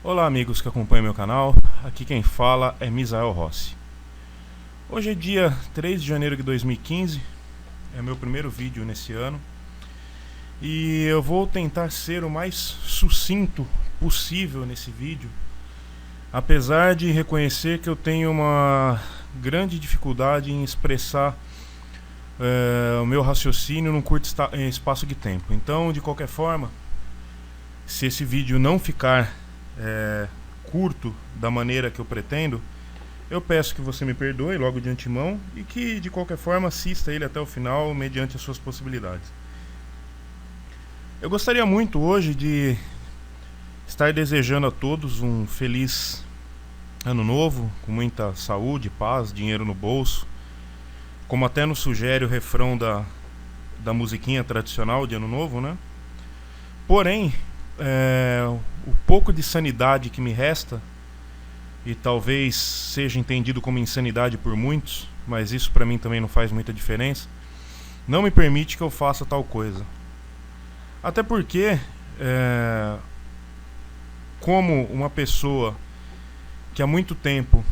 Olá amigos que acompanham meu canal, aqui quem fala é Misael Rossi. Hoje é dia 3 de janeiro de 2015, é meu primeiro vídeo nesse ano e eu vou tentar ser o mais sucinto possível nesse vídeo, apesar de reconhecer que eu tenho uma grande dificuldade em expressar o meu raciocínio num curto espaço de tempo. Então, de qualquer forma, se esse vídeo não ficar curto da maneira que eu pretendo, eu peço que você me perdoe logo de antemão e que de qualquer forma assista ele até o final mediante as suas possibilidades. Eu gostaria muito hoje de estar desejando a todos um feliz ano novo, com muita saúde, paz, dinheiro no bolso, como até nos sugere o refrão da musiquinha tradicional de ano novo, né? Porém, o pouco de sanidade que me resta, e talvez seja entendido como insanidade por muitos, mas isso para mim também não faz muita diferença, não me permite que eu faça tal coisa. Até porque, como uma pessoa que há muito tempo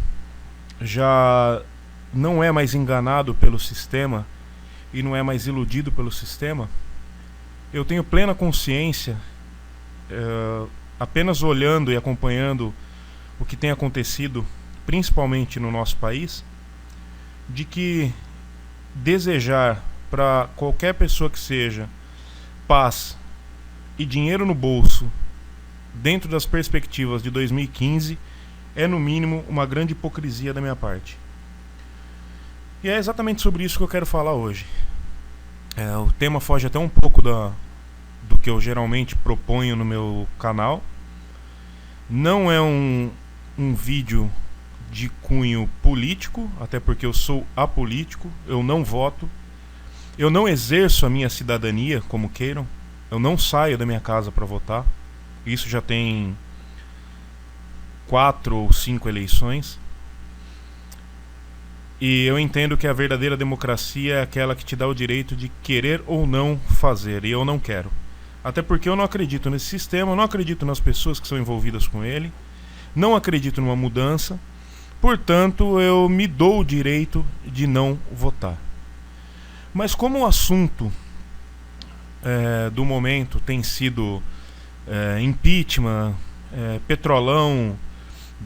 já não é mais enganado pelo sistema e não é mais iludido pelo sistema, eu tenho plena consciência, apenas olhando e acompanhando o que tem acontecido, principalmente no nosso país, de que desejar para qualquer pessoa que seja paz e dinheiro no bolso dentro das perspectivas de 2015 é no mínimo uma grande hipocrisia da minha parte. E é exatamente sobre isso que eu quero falar hoje. O tema foge até um pouco do que eu geralmente proponho no meu canal. Não é um vídeo de cunho político, até porque eu sou apolítico, eu não voto, eu não exerço a minha cidadania, como queiram, eu não saio da minha casa para votar. Isso já tem 4 ou 5 eleições. E eu entendo que a verdadeira democracia é aquela que te dá o direito de querer ou não fazer, e eu não quero. Até porque eu não acredito nesse sistema, eu não acredito nas pessoas que são envolvidas com ele, não acredito numa mudança, portanto eu me dou o direito de não votar. Mas como o assunto do momento tem sido impeachment, petrolão,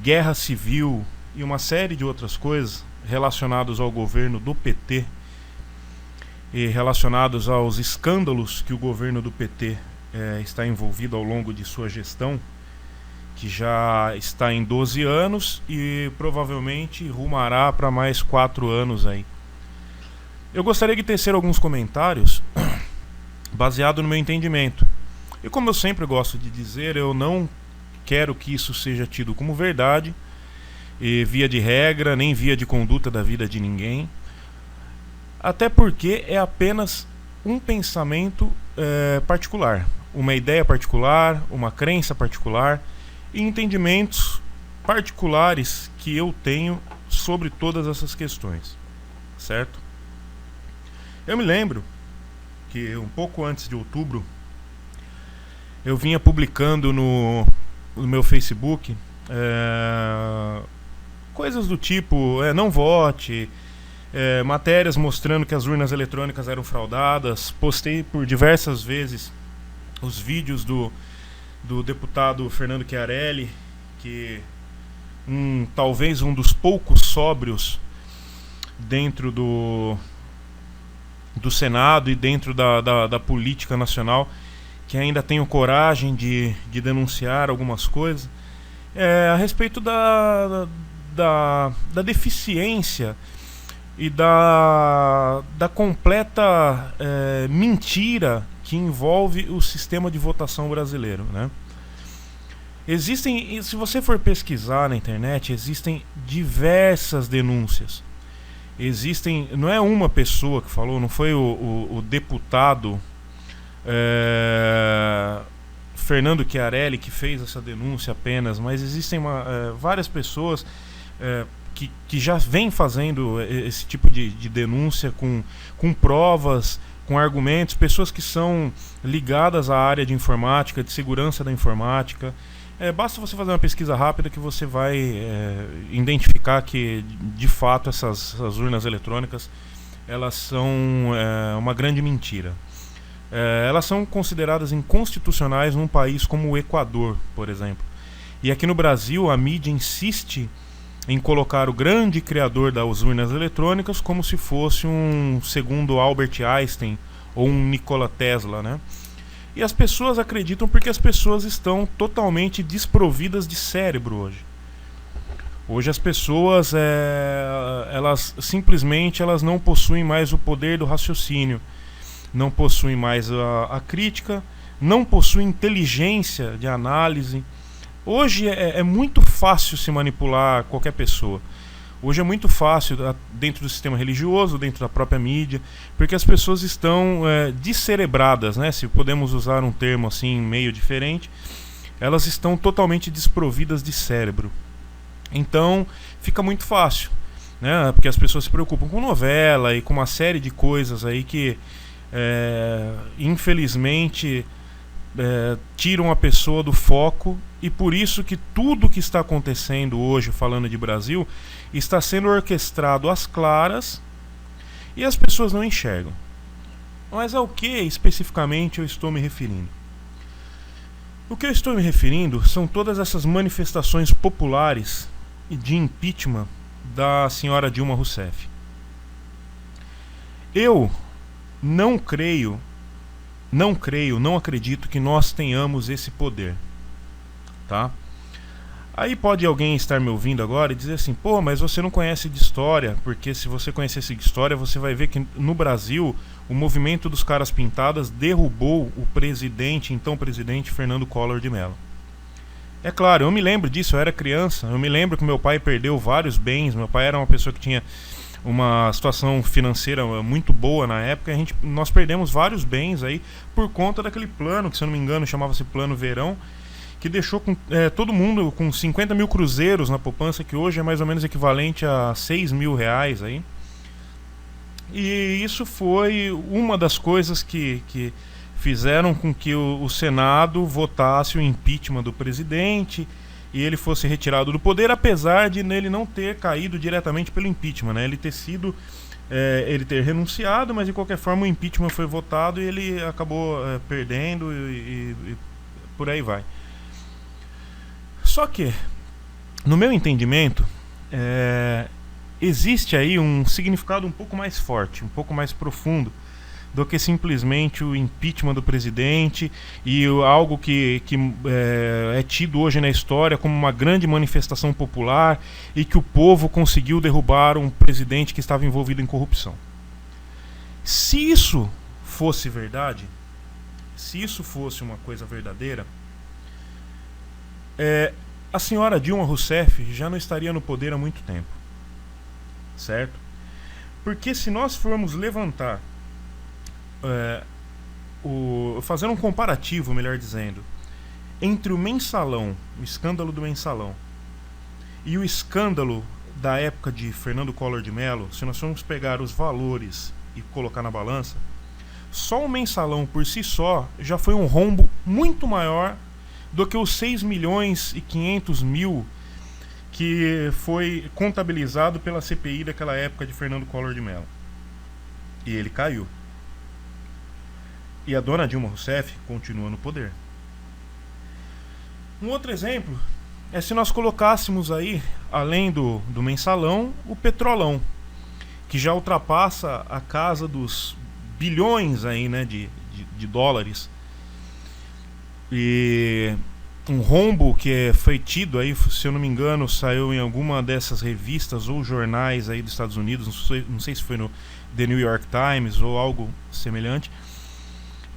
guerra civil e uma série de outras coisas relacionados ao governo do PT e relacionados aos escândalos que o governo do PT está envolvido ao longo de sua gestão, que já está em 12 anos e provavelmente rumará para mais 4 anos aí. Eu gostaria de tecer alguns comentários baseado no meu entendimento. E como eu sempre gosto de dizer, eu não quero que isso seja tido como verdade, e via de regra, nem via de conduta da vida de ninguém. Até porque é apenas um pensamento particular, uma ideia particular, uma crença particular e entendimentos particulares que eu tenho sobre todas essas questões, certo? Eu me lembro que um pouco antes de outubro eu vinha publicando no meu Facebook coisas do tipo não vote, matérias mostrando que as urnas eletrônicas eram fraudadas. Postei por diversas vezes os vídeos do deputado Fernando Chiarelli, que talvez um dos poucos sóbrios dentro do Senado e dentro da política nacional, que ainda tenho coragem de denunciar algumas coisas a respeito da deficiência e da completa mentira que envolve o sistema de votação brasileiro, né? Existem, se você for pesquisar na internet, existem diversas denúncias. Existem, não é uma pessoa que falou, não foi o deputado Fernando Chiarelli que fez essa denúncia apenas, mas existem várias pessoas que já vêm fazendo esse tipo de denúncia com provas, com argumentos, pessoas que são ligadas à área de informática, de segurança da informática, Basta você fazer uma pesquisa rápida que você vai identificar que, de fato, essas urnas eletrônicas elas são uma grande mentira. Elas são consideradas inconstitucionais num país como o Equador, por exemplo. E aqui no Brasil a mídia insiste em colocar o grande criador das urnas eletrônicas como se fosse um segundo Albert Einstein ou um Nikola Tesla, né? E as pessoas acreditam porque as pessoas estão totalmente desprovidas de cérebro hoje. Hoje as pessoas, elas simplesmente elas não possuem mais o poder do raciocínio, não possuem mais a crítica, não possuem inteligência de análise. Hoje é muito fácil se manipular qualquer pessoa. Hoje é muito fácil, dentro do sistema religioso, dentro da própria mídia, porque as pessoas estão descerebradas, né? Se podemos usar um termo assim meio diferente, elas estão totalmente desprovidas de cérebro. Então fica muito fácil, né? Porque as pessoas se preocupam com novela e com uma série de coisas aí que infelizmente tiram a pessoa do foco, e por isso que tudo que está acontecendo hoje, falando de Brasil, está sendo orquestrado às claras e as pessoas não enxergam. Mas ao que especificamente eu estou me referindo? O que eu estou me referindo são todas essas manifestações populares de impeachment da senhora Dilma Rousseff. Eu não acredito que nós tenhamos esse poder, tá? Aí pode alguém estar me ouvindo agora e dizer assim: pô, mas você não conhece de história, porque se você conhecesse de história, você vai ver que no Brasil o movimento dos caras pintadas derrubou o então presidente Fernando Collor de Mello. É claro, eu me lembro disso, eu era criança, eu me lembro que meu pai perdeu vários bens, meu pai era uma pessoa que tinha uma situação financeira muito boa na época, nós perdemos vários bens aí por conta daquele plano, que se eu não me engano chamava-se Plano Verão, que deixou todo mundo com 50 mil cruzeiros na poupança, que hoje é mais ou menos equivalente a 6 mil reais aí. E isso foi uma das coisas que fizeram com que o Senado votasse o impeachment do presidente e ele fosse retirado do poder, apesar de ele não ter caído diretamente pelo impeachment, né? Ele ter renunciado, mas de qualquer forma o impeachment foi votado e ele acabou perdendo e por aí vai. Só que, no meu entendimento, existe aí um significado um pouco mais forte, um pouco mais profundo do que simplesmente o impeachment do presidente e algo que é tido hoje na história como uma grande manifestação popular e que o povo conseguiu derrubar um presidente que estava envolvido em corrupção. Se isso fosse verdade, se isso fosse uma coisa verdadeira, a senhora Dilma Rousseff já não estaria no poder há muito tempo, certo? Porque se nós formos levantar fazer um comparativo, melhor dizendo, entre o mensalão, o escândalo do mensalão, e o escândalo da época de Fernando Collor de Mello, se nós formos pegar os valores e colocar na balança, só o mensalão por si só já foi um rombo muito maior do que os 6 milhões e 500 mil que foi contabilizado pela CPI daquela época de Fernando Collor de Mello. E ele caiu. E a dona Dilma Rousseff continua no poder. Um outro exemplo é se nós colocássemos aí, além do mensalão, o petrolão, que já ultrapassa a casa dos bilhões aí, né, de dólares. E um rombo que foi tido aí, se eu não me engano, saiu em alguma dessas revistas ou jornais aí dos Estados Unidos, não sei se foi no The New York Times ou algo semelhante,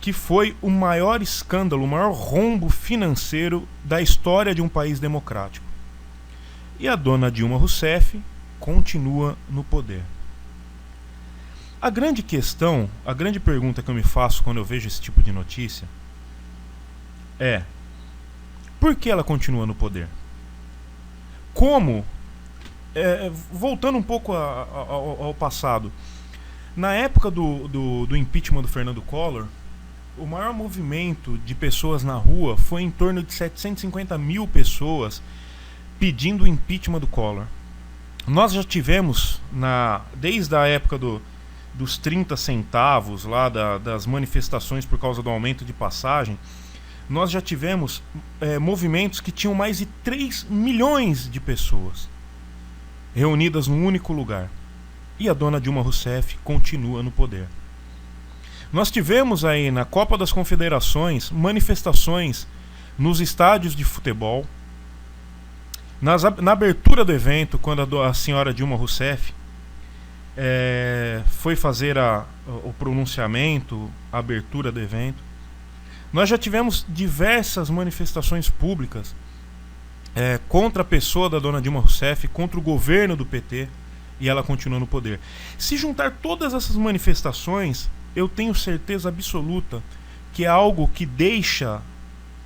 que foi o maior escândalo, o maior rombo financeiro da história de um país democrático. E a dona Dilma Rousseff continua no poder. A grande questão, a grande pergunta que eu me faço quando eu vejo esse tipo de notícia é: por que ela continua no poder? Como? Voltando um pouco ao passado, na época do impeachment do Fernando Collor, o maior movimento de pessoas na rua foi em torno de 750 mil pessoas pedindo o impeachment do Collor. Nós já tivemos, desde a época dos 30 centavos, lá das manifestações por causa do aumento de passagem, nós já tivemos movimentos que tinham mais de 3 milhões de pessoas reunidas num único lugar. E a dona Dilma Rousseff continua no poder. Nós tivemos aí na Copa das Confederações manifestações nos estádios de futebol. Na abertura do evento, quando a senhora Dilma Rousseff foi fazer o pronunciamento, a abertura do evento, nós já tivemos diversas manifestações públicas contra a pessoa da dona Dilma Rousseff, contra o governo do PT, e ela continua no poder. Se juntar todas essas manifestações, eu tenho certeza absoluta que é algo que deixa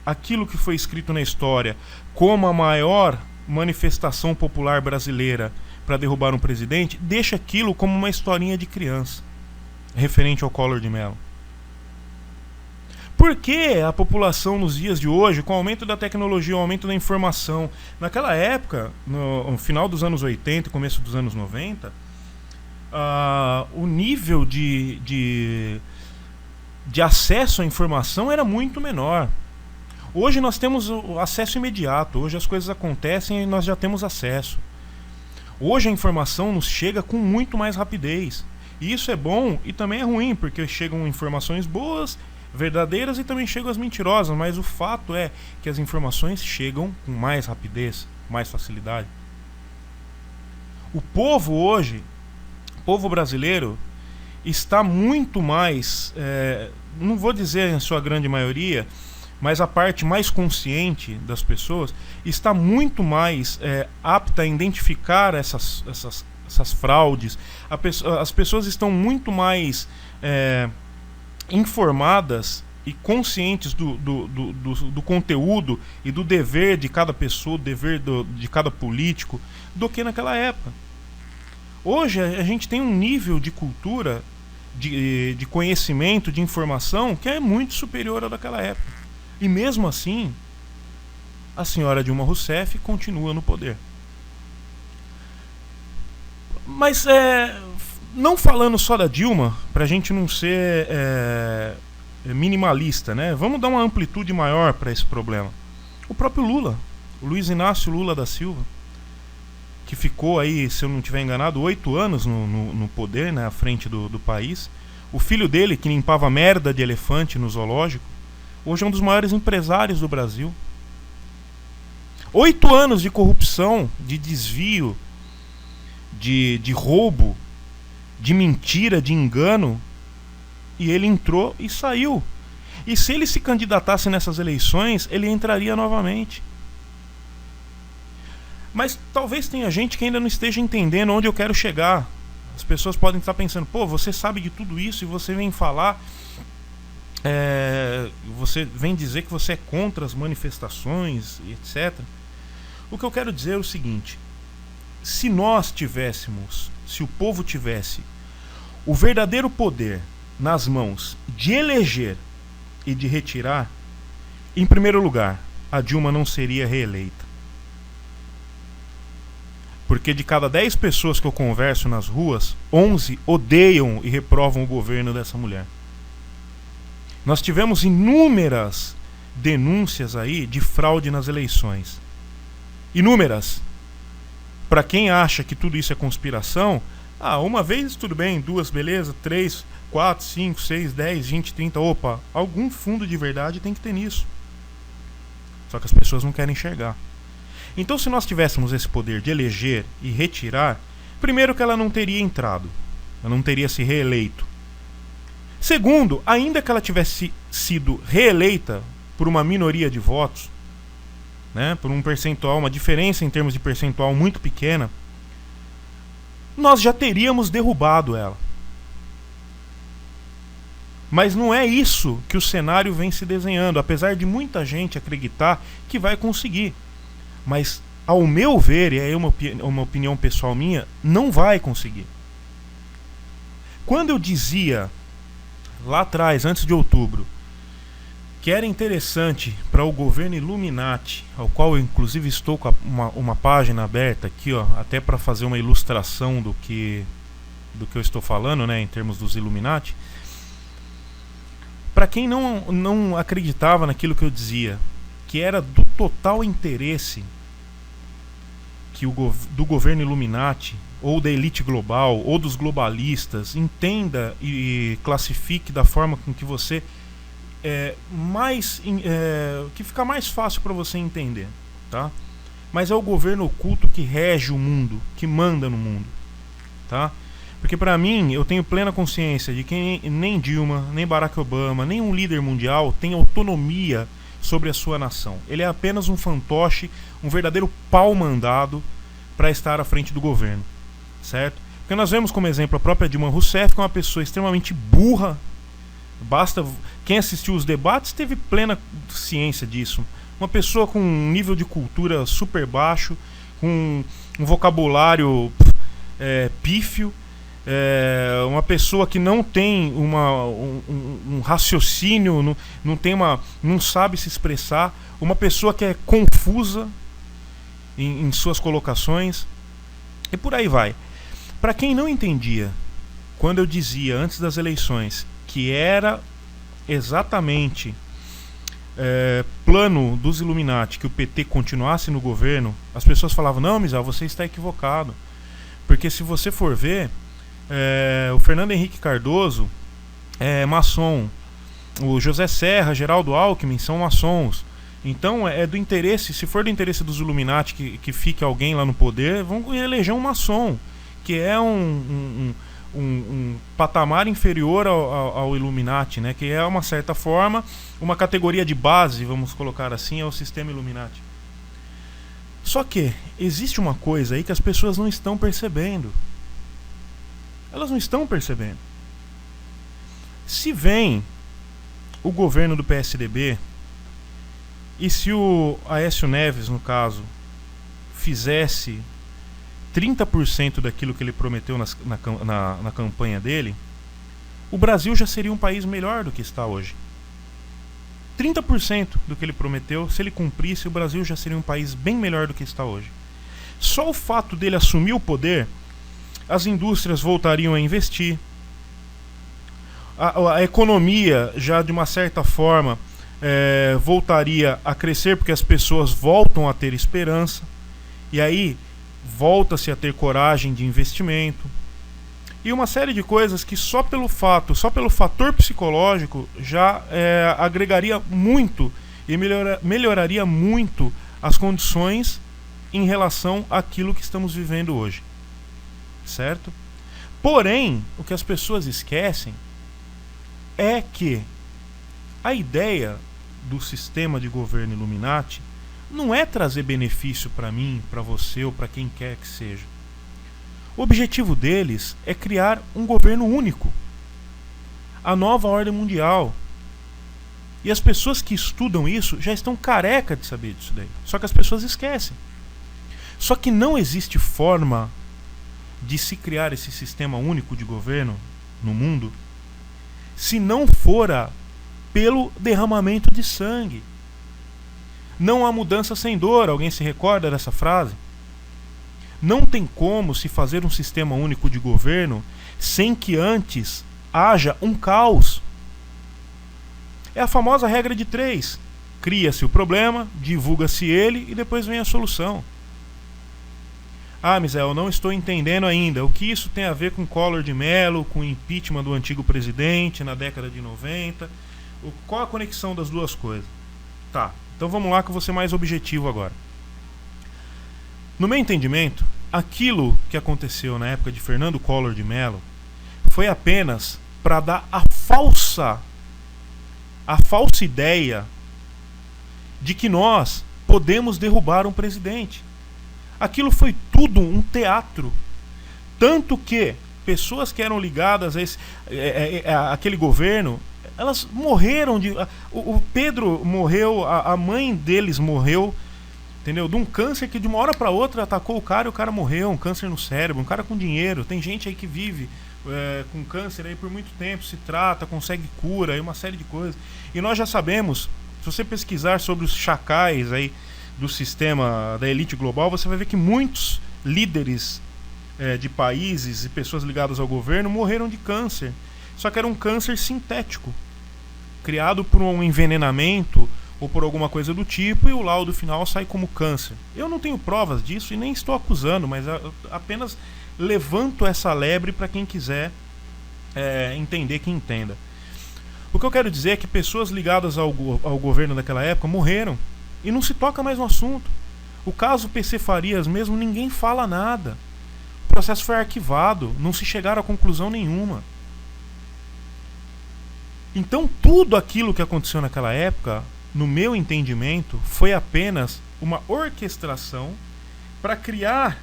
aquilo que foi escrito na história como a maior manifestação popular brasileira para derrubar um presidente, deixa aquilo como uma historinha de criança referente ao Collor de Mello. Por que a população nos dias de hoje, com o aumento da tecnologia, o aumento da informação, naquela época, no final dos anos 80 e começo dos anos 90, o nível de acesso à informação era muito menor. Hoje nós temos o acesso imediato, hoje as coisas acontecem e nós já temos acesso. Hoje a informação nos chega com muito mais rapidez. E isso é bom e também é ruim, porque chegam informações boas, verdadeiras, e também chegam as mentirosas, mas o fato é que as informações chegam com mais rapidez, mais facilidade. O povo hoje, o povo brasileiro, está muito mais, não vou dizer em sua grande maioria, mas a parte mais consciente das pessoas está muito mais apta a identificar essas fraudes. As pessoas estão muito mais informadas e conscientes do conteúdo e do dever de cada pessoa, do dever de cada político, do que naquela época. Hoje a gente tem um nível de cultura, de conhecimento, de informação que é muito superior ao daquela época. E mesmo assim, a senhora Dilma Rousseff continua no poder. Mas não falando só da Dilma, pra gente não ser minimalista, né? Vamos dar uma amplitude maior para esse problema. O próprio Lula, o Luiz Inácio Lula da Silva, que ficou aí, se eu não estiver enganado, 8 anos no poder, né, à frente do país. O filho dele, que limpava merda de elefante no zoológico, hoje é um dos maiores empresários do Brasil. 8 anos de corrupção, de desvio, de roubo, de mentira, de engano, e ele entrou e saiu. E se ele se candidatasse nessas eleições, ele entraria novamente. Mas talvez tenha gente que ainda não esteja entendendo onde eu quero chegar. As pessoas podem estar pensando, pô, você sabe de tudo isso e você vem falar, você vem dizer que você é contra as manifestações, etc. O que eu quero dizer é o seguinte: se nós tivéssemos, se o povo tivesse o verdadeiro poder nas mãos de eleger e de retirar, em primeiro lugar, a Dilma não seria reeleita. Porque de cada 10 pessoas que eu converso nas ruas, 11 odeiam e reprovam o governo dessa mulher. Nós tivemos inúmeras denúncias aí de fraude nas eleições. Inúmeras. Para quem acha que tudo isso é conspiração, uma vez tudo bem, 2 beleza, 3, 4, 5, 6, 10, 20, 30, opa, algum fundo de verdade tem que ter nisso. Só que as pessoas não querem enxergar. Então, se nós tivéssemos esse poder de eleger e retirar, primeiro que ela não teria entrado, ela não teria se reeleito. Segundo, ainda que ela tivesse sido reeleita por uma minoria de votos, né, por um percentual, uma diferença em termos de percentual muito pequena, nós já teríamos derrubado ela. Mas não é isso que o cenário vem se desenhando, apesar de muita gente acreditar que vai conseguir. Mas, ao meu ver, e aí é uma opinião pessoal minha, não vai conseguir. Quando eu dizia, lá atrás, antes de outubro, que era interessante para o governo Illuminati, ao qual eu inclusive estou com uma página aberta aqui, ó, até para fazer uma ilustração do que eu estou falando, né, em termos dos Illuminati. Para quem não acreditava naquilo que eu dizia, que era do total interesse que do governo Illuminati, ou da elite global, ou dos globalistas, entenda e classifique da forma com que você que fica mais fácil para você entender, tá? Mas é o governo oculto que rege o mundo, que manda no mundo, tá? Porque para mim, eu tenho plena consciência de que nem Dilma, nem Barack Obama, nem um líder mundial tem autonomia sobre a sua nação. Ele é apenas um fantoche, um verdadeiro pau mandado para estar à frente do governo, certo? Porque nós vemos como exemplo a própria Dilma Rousseff, que é uma pessoa extremamente burra. Basta quem assistiu os debates teve plena ciência disso. Uma pessoa com um nível de cultura super baixo, com um vocabulário pífio, uma pessoa que não tem um raciocínio, não sabe se expressar, uma pessoa que é confusa em suas colocações, e por aí vai. Para quem não entendia, quando eu dizia antes das eleições que era exatamente plano dos Illuminati que o PT continuasse no governo, as pessoas falavam: não, Misael, você está equivocado, porque se você for ver, o Fernando Henrique Cardoso é maçom, o José Serra, Geraldo Alckmin são maçons. Então é do interesse, se for do interesse dos Illuminati que fique alguém lá no poder, vão eleger um maçom, que é um patamar inferior ao Illuminati, né? Que é uma certa forma uma categoria de base, vamos colocar assim, ao sistema Illuminati. Só que existe uma coisa aí que as pessoas não estão percebendo. Elas não estão percebendo. Se vem o governo do PSDB e se o Aécio Neves, no caso, fizesse 30% daquilo que ele prometeu na campanha dele, o Brasil já seria um país melhor do que está hoje. 30% do que ele prometeu, se ele cumprisse, o Brasil já seria um país bem melhor do que está hoje. Só o fato dele assumir o poder, as indústrias voltariam a investir, a economia já de uma certa forma voltaria a crescer, porque as pessoas voltam a ter esperança, e aí volta-se a ter coragem de investimento, e uma série de coisas que só pelo fator psicológico já agregaria muito e melhoraria muito as condições em relação àquilo que estamos vivendo hoje, certo? Porém, o que as pessoas esquecem é que a ideia do sistema de governo Illuminati não é trazer benefício para mim, para você ou para quem quer que seja. O objetivo deles é criar um governo único, a nova ordem mundial. E as pessoas que estudam isso já estão careca de saber disso daí. Só que as pessoas esquecem. Só que não existe forma de se criar esse sistema único de governo no mundo se não fora pelo derramamento de sangue. Não há mudança sem dor. Alguém se recorda dessa frase? Não tem como se fazer um sistema único de governo sem que antes haja um caos. É a famosa regra de 3. Cria-se o problema, divulga-se ele e depois vem a solução. Ah, Misael, eu não estou entendendo ainda. O que isso tem a ver com Collor de Mello, com o impeachment do antigo presidente na década de 90? Qual a conexão das duas coisas? Tá, então vamos lá que eu vou ser mais objetivo agora. No meu entendimento, aquilo que aconteceu na época de Fernando Collor de Mello foi apenas para dar a falsa ideia de que nós podemos derrubar um presidente. Aquilo foi tudo um teatro. Tanto que pessoas que eram ligadas a aquele governo, elas morreram o Pedro morreu, a mãe deles morreu, entendeu? De um câncer que de uma hora para outra atacou o cara e o cara morreu, um câncer no cérebro, um cara com dinheiro. Tem gente aí que vive com câncer aí por muito tempo, se trata, consegue cura e uma série de coisas. E nós já sabemos, se você pesquisar sobre os chacais aí do sistema da elite global, você vai ver que muitos líderes de países e pessoas ligadas ao governo morreram de câncer. Só que era um câncer sintético, criado por um envenenamento ou por alguma coisa do tipo, e o laudo final sai como câncer. Eu não tenho provas disso e nem estou acusando, mas apenas levanto essa lebre para quem quiser entender, que entenda. O que eu quero dizer é que pessoas ligadas ao governo daquela época morreram e não se toca mais no assunto. O caso PC Farias mesmo, ninguém fala nada. O processo foi arquivado, não se chegaram a conclusão nenhuma. Então tudo aquilo que aconteceu naquela época, no meu entendimento, foi apenas uma orquestração para criar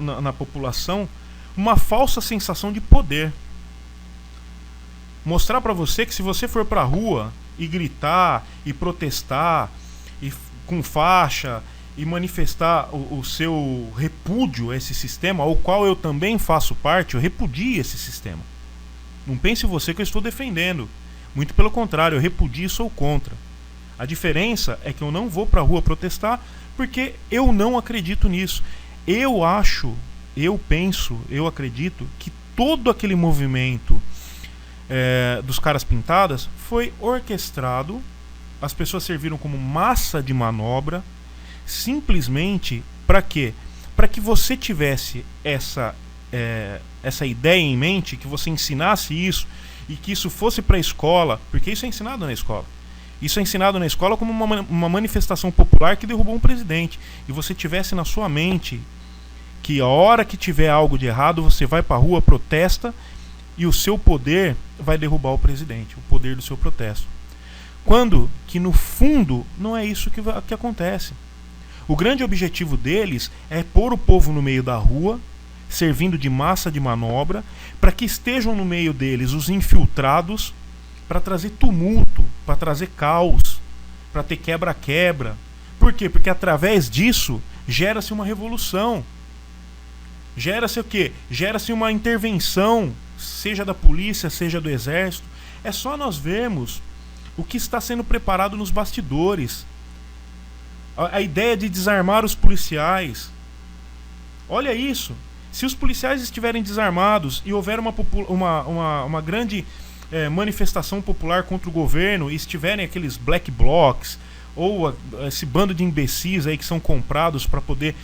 na população uma falsa sensação de poder. Mostrar para você que se você for para a rua e gritar e protestar e com faixa e manifestar o seu repúdio a esse sistema, ao qual eu também faço parte, eu repudio esse sistema. Não pense você que eu estou defendendo. Muito pelo contrário, eu repudio e sou contra. A diferença é que eu não vou para a rua protestar porque eu não acredito nisso. Eu acredito que todo aquele movimento dos caras pintadas foi orquestrado. As pessoas serviram como massa de manobra, simplesmente para quê? Para que você tivesse essa ideia em mente, que você ensinasse isso e que isso fosse para a escola, porque isso é ensinado na escola. Isso é ensinado na escola como uma manifestação popular que derrubou um presidente. E você tivesse na sua mente que a hora que tiver algo de errado, você vai para a rua, protesta, e o seu poder vai derrubar o presidente, o poder do seu protesto. Quando que no fundo não é isso que acontece. O grande objetivo deles é pôr o povo no meio da rua, servindo de massa de manobra, para que estejam no meio deles os infiltrados, para trazer tumulto, para trazer caos, para ter quebra-quebra. Por quê? Porque através disso gera-se uma revolução. Gera-se o quê? Gera-se uma intervenção, seja da polícia, seja do exército. É só nós vermos o que está sendo preparado nos bastidores. A ideia de desarmar os policiais. Olha isso. Se os policiais estiverem desarmados e houver uma grande manifestação popular contra o governo e estiverem aqueles black blocs ou esse bando de imbecis aí que são comprados para poder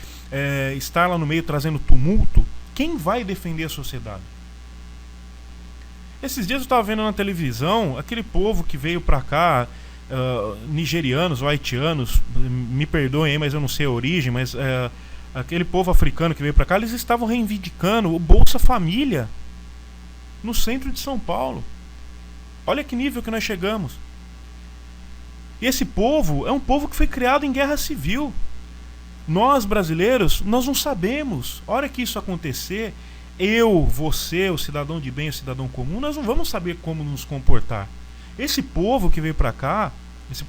estar lá no meio trazendo tumulto, quem vai defender a sociedade? Esses dias eu estava vendo na televisão aquele povo que veio para cá, nigerianos ou haitianos, me perdoem aí, mas eu não sei a origem, mas aquele povo africano que veio para cá, eles estavam reivindicando o Bolsa Família no centro de São Paulo. Olha que nível que nós chegamos. E esse povo é um povo que foi criado em guerra civil. Nós brasileiros, nós não sabemos. A hora que isso acontecer, eu, você, o cidadão de bem, o cidadão comum, nós não vamos saber como nos comportar. Esse povo que veio para cá,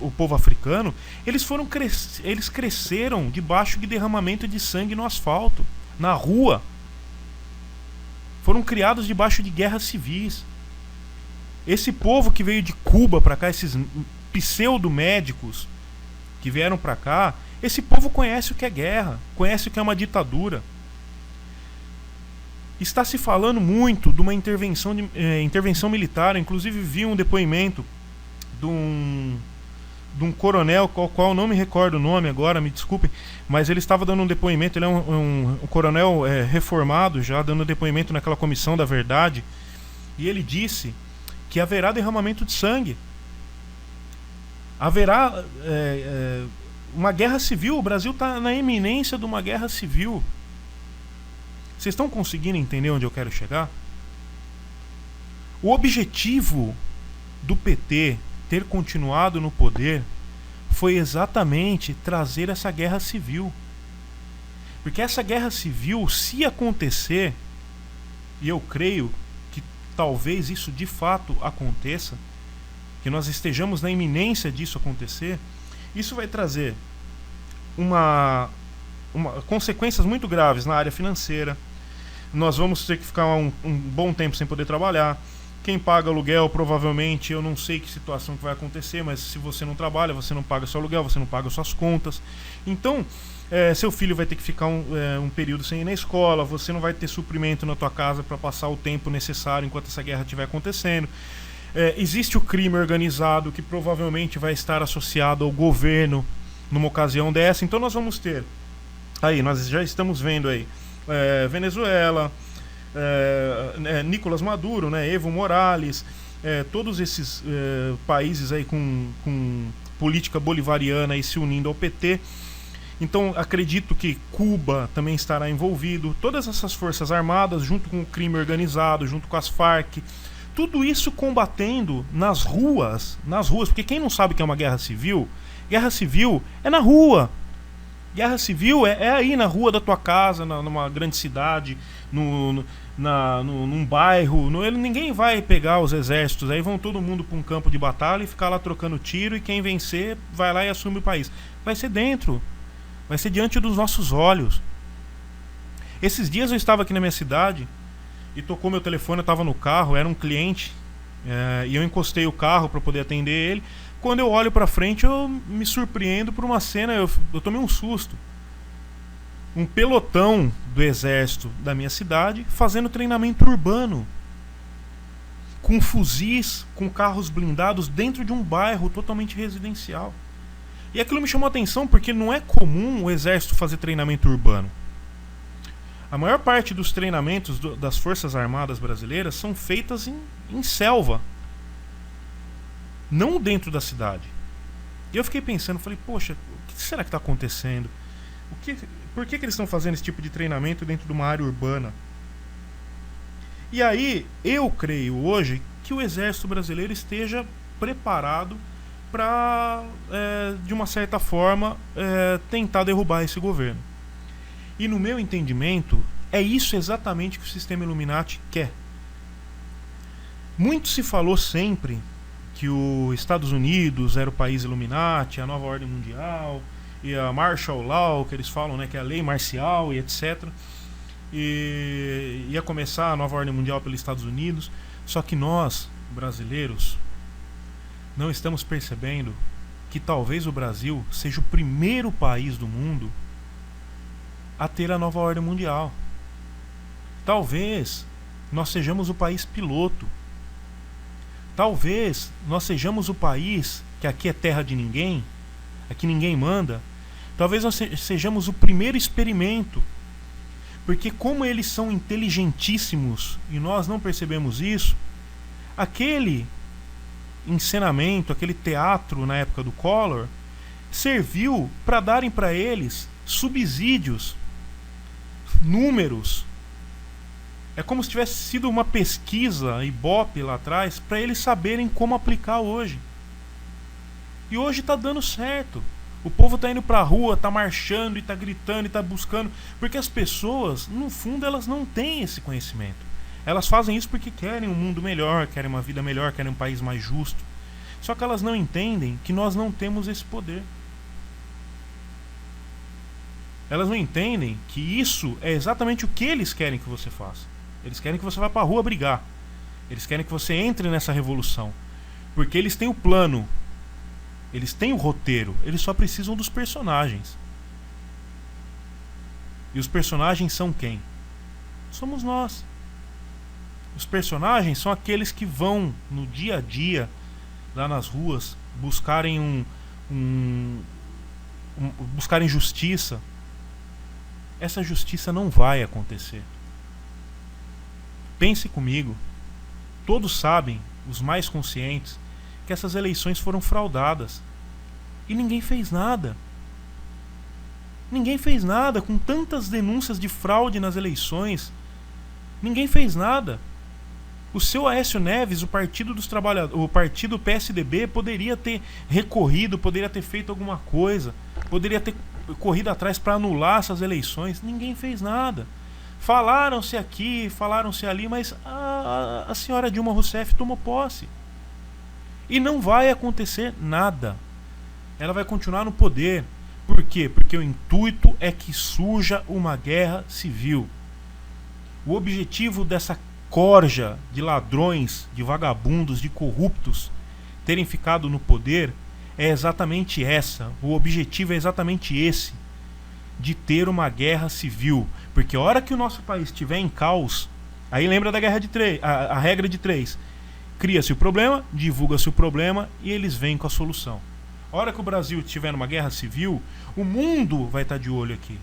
o povo africano, eles cresceram debaixo de derramamento de sangue no asfalto, na rua. Foram criados debaixo de guerras civis. Esse povo que veio de Cuba para cá, esses pseudo-médicos que vieram para cá, esse povo conhece o que é guerra, conhece o que é uma ditadura. Está se falando muito de uma intervenção militar. Inclusive vi um depoimento de um coronel, qual não me recordo o nome agora, me desculpem, mas ele estava dando um depoimento. Ele é um coronel reformado, já dando depoimento naquela comissão da verdade, e ele disse que haverá derramamento de sangue, haverá uma guerra civil. O Brasil está na iminência de uma guerra civil. Vocês estão conseguindo entender onde eu quero chegar? O objetivo do PT ter continuado no poder foi exatamente trazer essa guerra civil. Porque essa guerra civil, se acontecer, e eu creio que talvez isso de fato aconteça, que nós estejamos na iminência disso acontecer, isso vai trazer consequências muito graves na área financeira, Nós vamos ter que ficar um bom tempo sem poder trabalhar. Quem paga aluguel, provavelmente, eu não sei que situação que vai acontecer, mas se você não trabalha, você não paga seu aluguel, você não paga suas contas. Então, seu filho vai ter que ficar um período sem ir na escola, você não vai ter suprimento na tua casa para passar o tempo necessário enquanto essa guerra estiver acontecendo. Existe o crime organizado que provavelmente vai estar associado ao governo numa ocasião dessa. Então nós vamos ter aí, nós já estamos vendo aí Venezuela, Nicolás Maduro, né, Evo Morales, todos esses países aí com política bolivariana e se unindo ao PT. Então acredito que Cuba também estará envolvido, todas essas forças armadas junto com o crime organizado, junto com as Farc, tudo isso combatendo nas ruas, porque quem não sabe que é uma guerra civil é na rua. Guerra civil é aí na rua da tua casa, numa grande cidade, num bairro. Ninguém vai pegar os exércitos, aí vão todo mundo para um campo de batalha e ficar lá trocando tiro, e quem vencer vai lá e assume o país. Vai ser dentro, vai ser diante dos nossos olhos. Esses dias eu estava aqui na minha cidade e tocou meu telefone, eu estava no carro, era um cliente, e eu encostei o carro para poder atender ele. Quando eu olho para frente, eu me surpreendo por uma cena, eu tomei um susto. Um pelotão do exército da minha cidade fazendo treinamento urbano, com fuzis, com carros blindados dentro de um bairro totalmente residencial. E aquilo me chamou a atenção porque não é comum o exército fazer treinamento urbano. A maior parte dos treinamentos das Forças Armadas brasileiras são feitas em selva, não dentro da cidade. E eu fiquei pensando, falei, poxa, o que será que está acontecendo? Por que eles estão fazendo esse tipo de treinamento dentro de uma área urbana? E aí, eu creio hoje que o exército brasileiro esteja preparado para, de uma certa forma, tentar derrubar esse governo. E no meu entendimento, é isso exatamente que o sistema Illuminati quer. Muito se falou sempre que os Estados Unidos era o país Illuminati, a nova ordem mundial, e a Martial Law, que eles falam, né, que é a lei marcial e etc. E ia começar a nova ordem mundial pelos Estados Unidos. Só que nós, brasileiros, não estamos percebendo que talvez o Brasil seja o primeiro país do mundo a ter a nova ordem mundial. Talvez nós sejamos o país piloto. Talvez nós sejamos o país que aqui é terra de ninguém, aqui ninguém manda. Talvez nós sejamos o primeiro experimento. Porque como eles são inteligentíssimos e nós não percebemos isso, aquele encenamento, aquele teatro na época do Collor, serviu para darem para eles subsídios, números. É como se tivesse sido uma pesquisa Ibope lá atrás para eles saberem como aplicar hoje. E hoje está dando certo. O povo está indo para a rua, está marchando e está gritando e está buscando, porque as pessoas, no fundo, elas não têm esse conhecimento. Elas fazem isso porque querem um mundo melhor, querem uma vida melhor, querem um país mais justo. Só que elas não entendem que nós não temos esse poder. Elas não entendem que isso é exatamente o que eles querem que você faça. Eles querem que você vá para a rua brigar. Eles querem que você entre nessa revolução. Porque eles têm o plano. Eles têm o roteiro. Eles só precisam dos personagens. E os personagens são quem? Somos nós. Os personagens são aqueles que vão no dia a dia, lá nas ruas, buscarem buscarem justiça. Essa justiça não vai acontecer. Pense comigo. Todos sabem, os mais conscientes, que essas eleições foram fraudadas. E ninguém fez nada. Ninguém fez nada com tantas denúncias de fraude nas eleições. Ninguém fez nada. O seu Aécio Neves, o Partido dos Trabalhadores, o partido PSDB, poderia ter recorrido, poderia ter feito alguma coisa, poderia ter corrido atrás para anular essas eleições. Ninguém fez nada. Falaram-se aqui, falaram-se ali, mas a senhora Dilma Rousseff tomou posse. E não vai acontecer nada. Ela vai continuar no poder. Por quê? Porque o intuito é que surja uma guerra civil. O objetivo dessa corja de ladrões, de vagabundos, de corruptos terem ficado no poder é exatamente essa. O objetivo é exatamente esse, de ter uma guerra civil. Porque a hora que o nosso país estiver em caos, aí lembra da guerra de três, a regra de três. Cria-se o problema, divulga-se o problema e eles vêm com a solução. A hora que o Brasil estiver numa guerra civil, o mundo vai estar de olho aqui.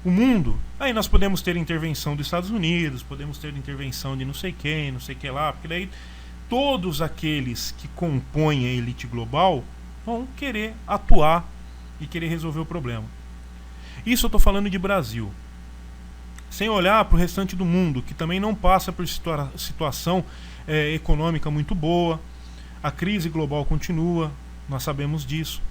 O mundo. Aí nós podemos ter intervenção dos Estados Unidos, podemos ter intervenção de não sei quem, não sei o que lá, porque daí todos aqueles que compõem a elite global vão querer atuar e querer resolver o problema. Isso eu estou falando de Brasil. Sem olhar para o restante do mundo, que também não passa por situação econômica muito boa. A crise global continua, nós sabemos disso.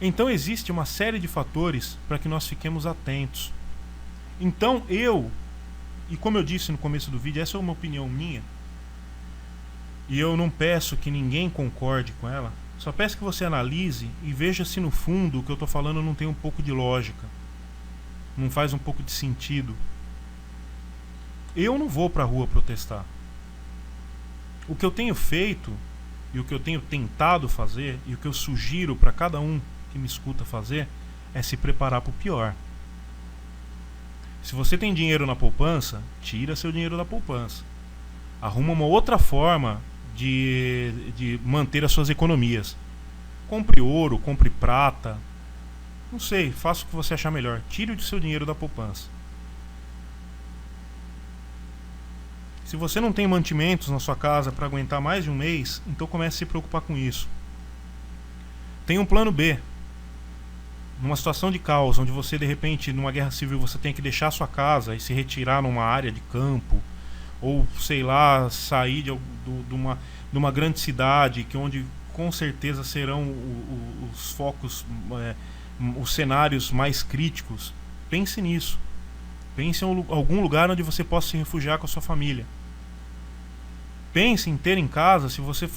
Então existe uma série de fatores para que nós fiquemos atentos. Então e como eu disse no começo do vídeo, essa é uma opinião minha, e eu não peço que ninguém concorde com ela, só peço que você analise e veja se no fundo o que eu estou falando não tem um pouco de lógica, não faz um pouco de sentido. Eu não vou para a rua protestar. O que eu tenho feito e o que eu tenho tentado fazer e o que eu sugiro para cada um que me escuta fazer é se preparar para o pior. Se você tem dinheiro na poupança, tira seu dinheiro da poupança. Arruma uma outra forma de manter as suas economias. Compre ouro, compre prata. Não sei, faça o que você achar melhor. Tire o seu dinheiro da poupança. Se você não tem mantimentos na sua casa para aguentar mais de um mês, então comece a se preocupar com isso. Tem um plano B. Numa situação de caos, onde você de repente, numa guerra civil, você tem que deixar a sua casa e se retirar numa área de campo, ou sei lá, sair de uma grande cidade, onde com certeza serão os focos, os cenários mais críticos. Pense nisso. Pense em algum lugar onde você possa se refugiar com a sua família. Pense em ter em casa, se você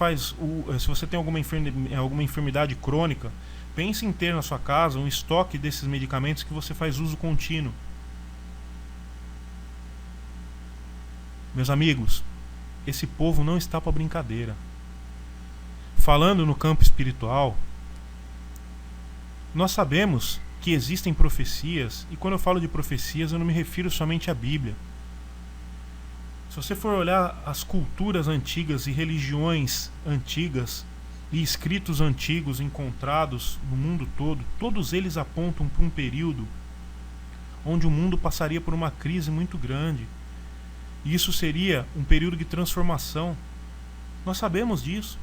tem alguma enfermidade crônica, pense em ter na sua casa um estoque desses medicamentos que você faz uso contínuo. Meus amigos, esse povo não está para brincadeira. Falando no campo espiritual, nós sabemos que existem profecias, e quando eu falo de profecias eu não me refiro somente à Bíblia. Se você for olhar as culturas antigas e religiões antigas e escritos antigos encontrados no mundo todo, todos eles apontam para um período onde o mundo passaria por uma crise muito grande. E isso seria um período de transformação. Nós sabemos disso.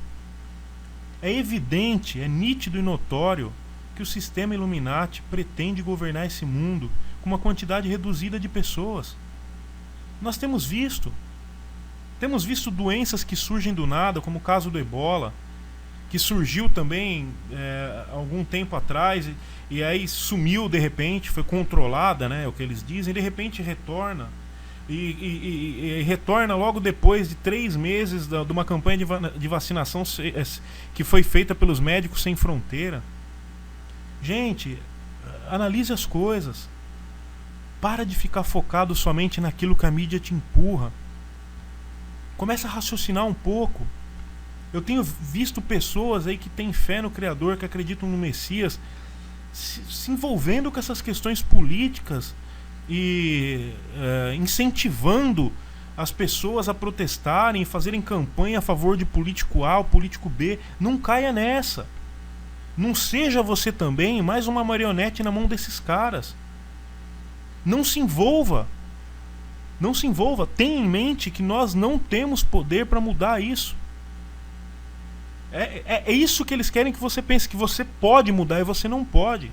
É evidente, é nítido e notório que o sistema Illuminati pretende governar esse mundo com uma quantidade reduzida de pessoas. Nós temos visto doenças que surgem do nada, como o caso do Ebola, que surgiu também algum tempo atrás e aí sumiu de repente, foi controlada, né, é o que eles dizem, e de repente retorna. E retorna logo depois de 3 meses de uma campanha de vacinação que foi feita pelos Médicos Sem Fronteira. Gente, analise as coisas. Para de ficar focado somente naquilo que a mídia te empurra. Começa a raciocinar um pouco. Eu tenho visto pessoas aí que têm fé no Criador, que acreditam no Messias, se envolvendo com essas questões políticas e incentivando as pessoas a protestarem e fazerem campanha a favor de político A ou político B. Não caia nessa. Não seja você também mais uma marionete na mão desses caras. Não se envolva. Não se envolva. Tenha em mente que nós não temos poder para mudar isso. É isso que eles querem que você pense, que você pode mudar e você não pode.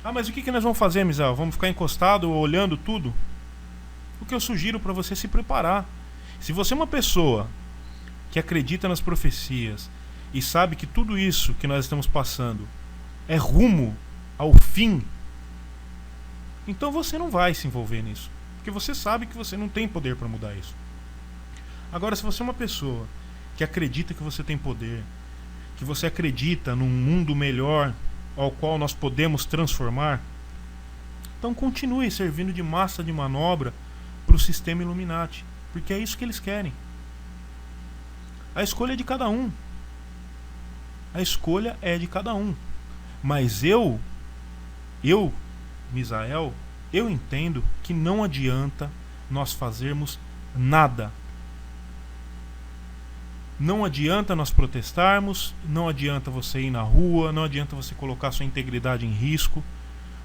Ah, mas o que nós vamos fazer, Misael? Vamos ficar encostado olhando tudo? O que eu sugiro para você é se preparar. Se você é uma pessoa que acredita nas profecias e sabe que tudo isso que nós estamos passando é rumo ao fim, então você não vai se envolver nisso, porque você sabe que você não tem poder para mudar isso. Agora, se você é uma pessoa que acredita que você tem poder, que você acredita num mundo melhor ao qual nós podemos transformar, Então continue servindo de massa de manobra para o sistema Illuminati, porque é isso que eles querem. A escolha é de cada um. A escolha é de cada um. Mas eu, Misael, eu entendo que não adianta nós fazermos nada. Não adianta nós protestarmos, não adianta você ir na rua, não adianta você colocar sua integridade em risco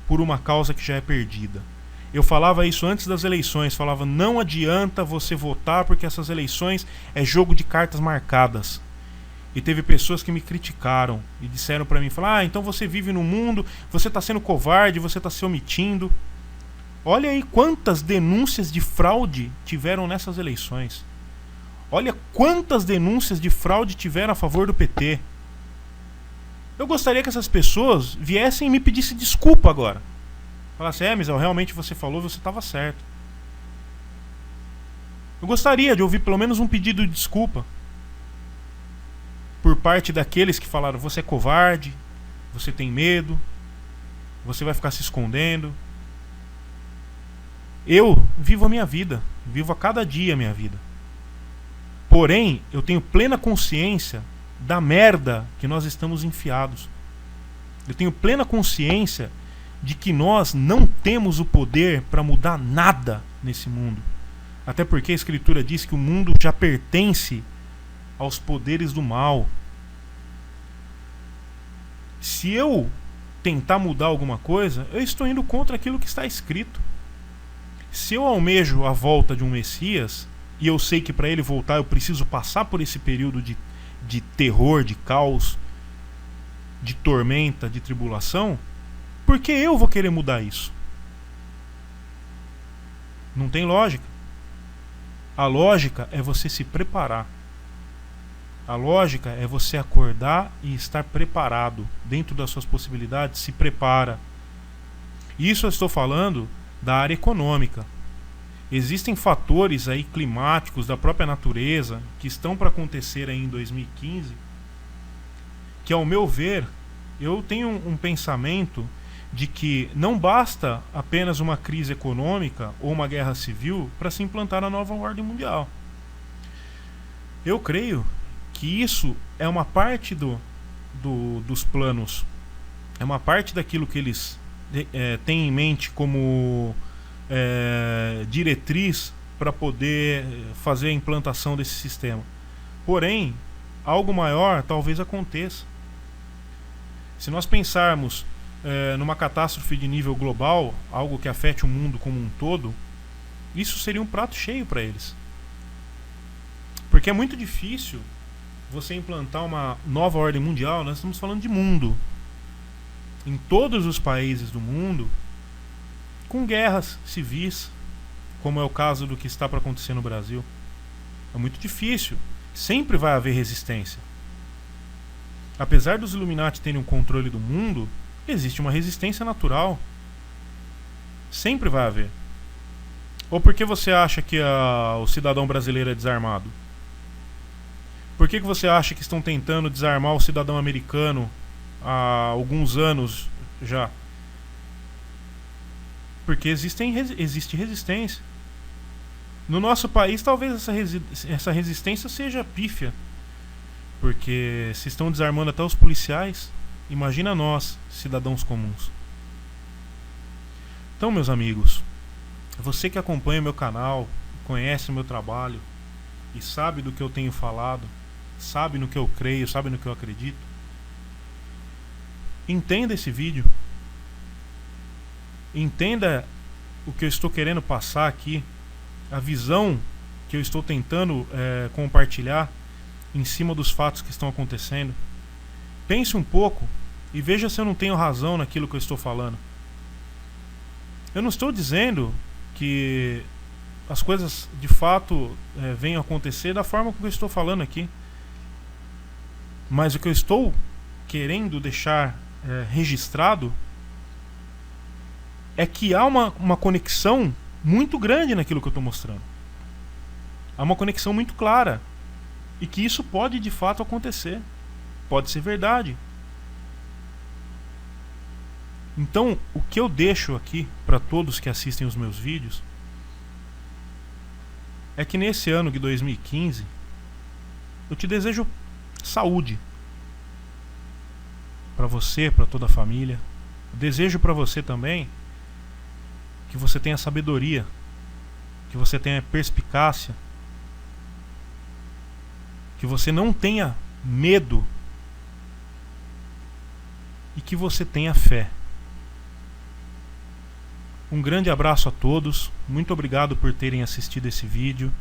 por uma causa que já é perdida. Eu falava isso antes das eleições, falava não adianta você votar porque essas eleições é jogo de cartas marcadas. E teve pessoas que me criticaram e disseram pra mim, então você vive no mundo, você está sendo covarde, você está se omitindo. Olha aí quantas denúncias de fraude tiveram nessas eleições. Olha quantas denúncias de fraude tiveram a favor do PT. Eu gostaria que essas pessoas viessem e me pedissem desculpa agora. Falassem, Misael, realmente você falou, você estava certo. Eu gostaria de ouvir pelo menos um pedido de desculpa por parte daqueles que falaram, você é covarde, você tem medo, você vai ficar se escondendo. Eu vivo a minha vida, vivo a cada dia a minha vida. Porém, eu tenho plena consciência da merda que nós estamos enfiados. Eu tenho plena consciência de que nós não temos o poder para mudar nada nesse mundo. Até porque a Escritura diz que o mundo já pertence aos poderes do mal. Se eu tentar mudar alguma coisa, eu estou indo contra aquilo que está escrito. Se eu almejo a volta de um Messias, e eu sei que para ele voltar eu preciso passar por esse período de terror, de caos, de tormenta, de tribulação, por que eu vou querer mudar isso? Não tem lógica. A lógica é você se preparar. A lógica é você acordar e estar preparado. Dentro das suas possibilidades, se prepara. Isso eu estou falando da área econômica. Existem fatores aí climáticos da própria natureza que estão para acontecer aí em 2015, que ao meu ver, eu tenho um pensamento de que não basta apenas uma crise econômica ou uma guerra civil para se implantar a nova ordem mundial. Eu creio que isso é uma parte dos planos, é uma parte daquilo que eles têm em mente como diretriz para poder fazer a implantação desse sistema. Porém, algo maior talvez aconteça. Se nós pensarmos numa catástrofe de nível global, algo que afete o mundo como um todo, isso seria um prato cheio para eles. Porque é muito difícil você implantar uma nova ordem mundial. Nós estamos falando de mundo. Em todos os países do mundo, com guerras civis, como é o caso do que está para acontecer no Brasil. É muito difícil. Sempre vai haver resistência. Apesar dos Illuminati terem um controle do mundo, existe uma resistência natural. Sempre vai haver. Ou por que você acha que o cidadão brasileiro é desarmado? Por que você acha que estão tentando desarmar o cidadão americano há alguns anos já? Porque existe resistência. No nosso país, talvez essa resistência seja pífia. Porque se estão desarmando até os policiais, imagina nós, cidadãos comuns. Então, meus amigos, você que acompanha o meu canal, conhece o meu trabalho e sabe do que eu tenho falado, sabe no que eu creio, sabe no que eu acredito, entenda esse vídeo. Entenda o que eu estou querendo passar aqui, a visão que eu estou tentando compartilhar em cima dos fatos que estão acontecendo. Pense um pouco e veja se eu não tenho razão naquilo que eu estou falando. Eu não estou dizendo que as coisas de fato venham a acontecer da forma como eu estou falando aqui, mas o que eu estou querendo deixar registrado é que há uma conexão muito grande naquilo que eu estou mostrando. Há uma conexão muito clara. E que isso pode de fato acontecer. Pode ser verdade. Então, o que eu deixo aqui para todos que assistem os meus vídeos é que nesse ano de 2015 eu te desejo saúde para você, para toda a família. Eu desejo para você também que você tenha sabedoria, que você tenha perspicácia, que você não tenha medo e que você tenha fé. Um grande abraço a todos, muito obrigado por terem assistido esse vídeo.